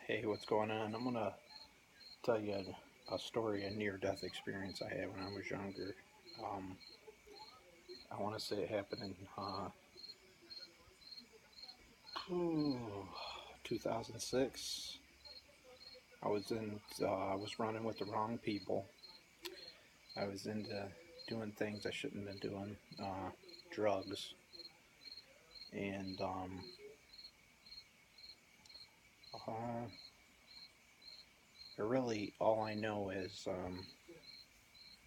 Hey, what's going on? I'm gonna tell you a story, a near-death experience I had when I was younger. Um, I want to say it happened in 2006. I was running with the wrong people. I was into doing things I shouldn't have been doing, drugs, and uh, really all I know is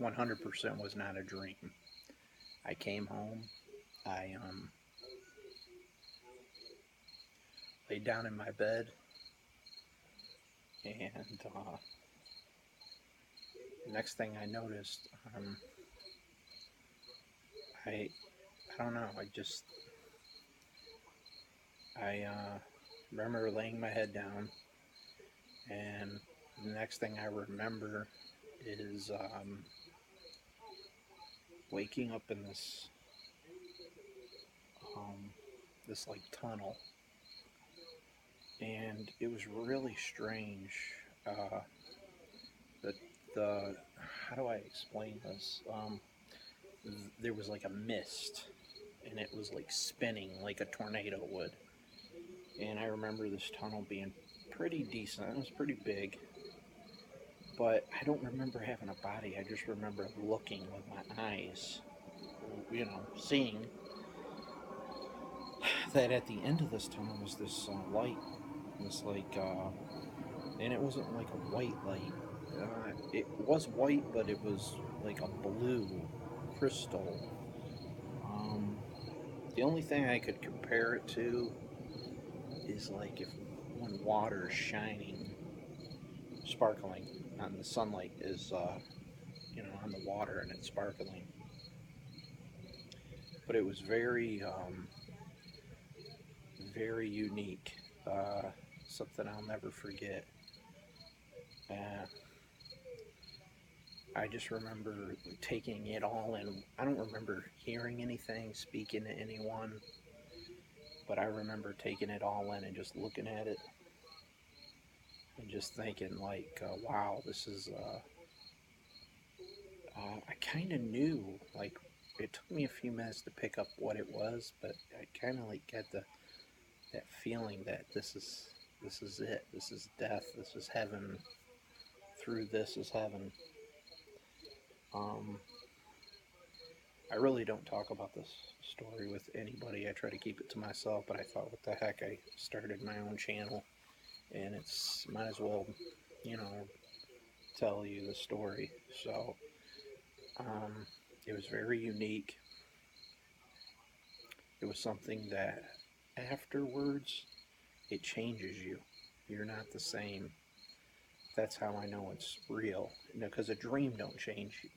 100% was not a dream. I came home. I laid down in my bed, and next thing I noticed, I I don't know. I remember laying my head down, and the next thing I remember is waking up in um, this like tunnel, and it was really strange. Uh, the the How do I explain this? There was like a mist, and it was like spinning like a tornado would. And I remember this tunnel being pretty decent. It was pretty big, but I don't remember having a body. I just remember looking with my eyes, seeing that at the end of this tunnel was this light, this and it wasn't like a white light. It was white, but it was like a blue crystal. Um, the only thing I could compare it to is like if when water is shining, sparkling, and the sunlight is on the water and it's sparkling. But it was very unique. Uh, Something I'll never forget. Uh, I just remember taking it all in. I don't remember hearing anything, speaking to anyone, but I remember taking it all in and just looking at it and just thinking, like, wow, this is. I kind of knew, like, it took me a few minutes to pick up what it was, but I kind of like get that feeling that this is it. This is death. This is heaven. Through this is heaven. Um, I really don't talk about this story with anybody. I try to keep it to myself, but I thought, what the heck? I started my own channel, and it's might as well, you know, tell you the story. So um, it was very unique. It was something that afterwards it changes you. You're not the same. That's how I know it's real. Because a dream don't change you.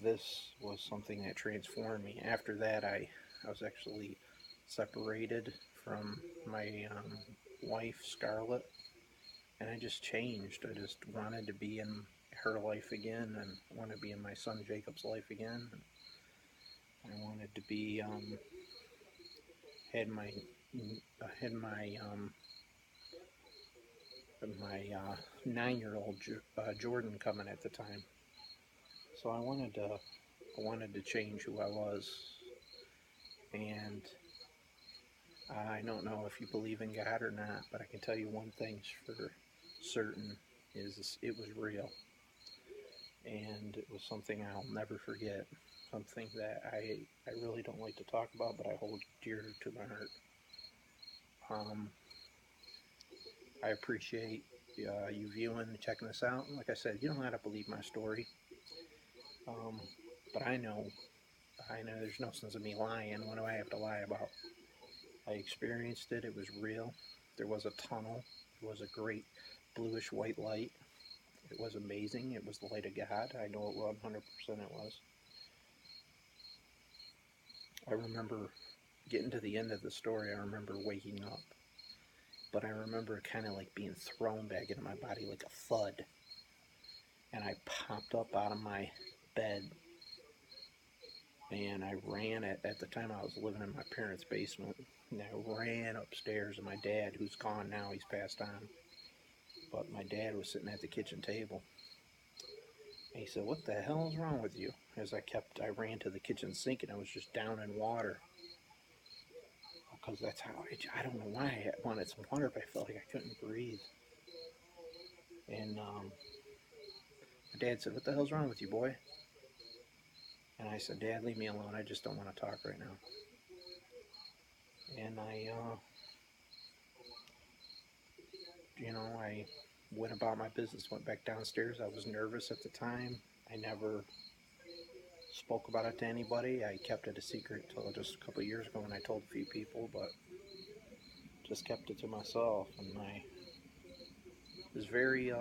This was something that transformed me. After that, I was actually separated from my wife, Scarlett, and I just changed. I just wanted to be in her life again, and I wanted to be in my son Jacob's life again. I wanted to be had my had my 9-year-old Jordan coming at the time. So I wanted to change who I was, and I don't know if you believe in God or not, but I can tell you one thing's for certain is it was real, and it was something I'll never forget. Something that I really don't like to talk about, but I hold dear to my heart. Um, I appreciate you viewing and checking this out. Like I said, you don't have to believe my story, um, but I know there's no sense of me lying. What do I have to lie about? I experienced it. It was real. There was a tunnel. It was a great bluish white light. It was amazing. It was the light of God. I know it 100% it was. I remember getting to the end of the story. I remember waking up, but I remember kind of like being thrown back into my body like a thud. And I popped up out of my bed, and I ran at the time I was living in my parents' basement. And I ran upstairs, and my dad, who's gone now, he's passed on. but my dad was sitting at the kitchen table. And he said, "What the hell is wrong with you?" As I ran to the kitchen sink and I was just down in water. Because that's how I don't know why I wanted some water, but I felt like I couldn't breathe. And my dad said, "What the hell's wrong with you, boy?" And I said, "Dad, leave me alone. I just don't want to talk right now." And I went about my business, went back downstairs. I was nervous at the time. I never spoke about it to anybody. I kept it a secret until just a couple of years ago when I told a few people, but just kept it to myself. And I was very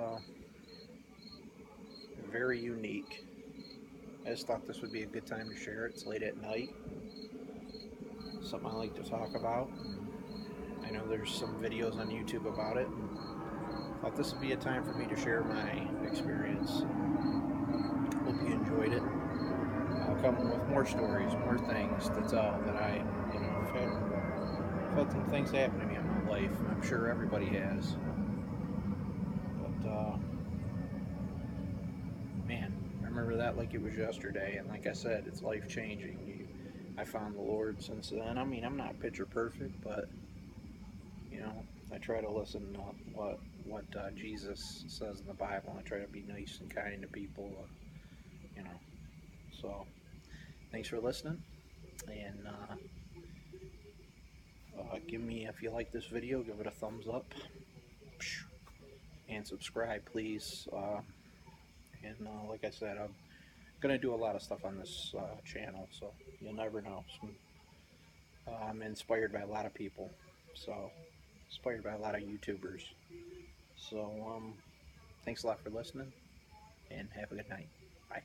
unique. I just thought this would be a good time to share it. It's late at night, something I like to talk about. I know there's some videos on YouTube about it. I thought this would be a time for me to share my experience. Hope you enjoyed it. I'll come with more stories, more things to tell that I've had some things happen to me in my life. I'm sure everybody has. But, man, I remember that like it was yesterday. And like I said, it's life changing. I found the Lord since then. I mean, I'm not picture perfect, but I try to listen to what Jesus says in the Bible. I try to be nice and kind to people. You know. So thanks for listening, and give me, if you like this video, give it a thumbs up and subscribe, please. And like I said, I'm gonna do a lot of stuff on this channel, so you'll never know. I'm inspired by a lot of people, so inspired by a lot of YouTubers. So thanks a lot for listening, and have a good night. Bye.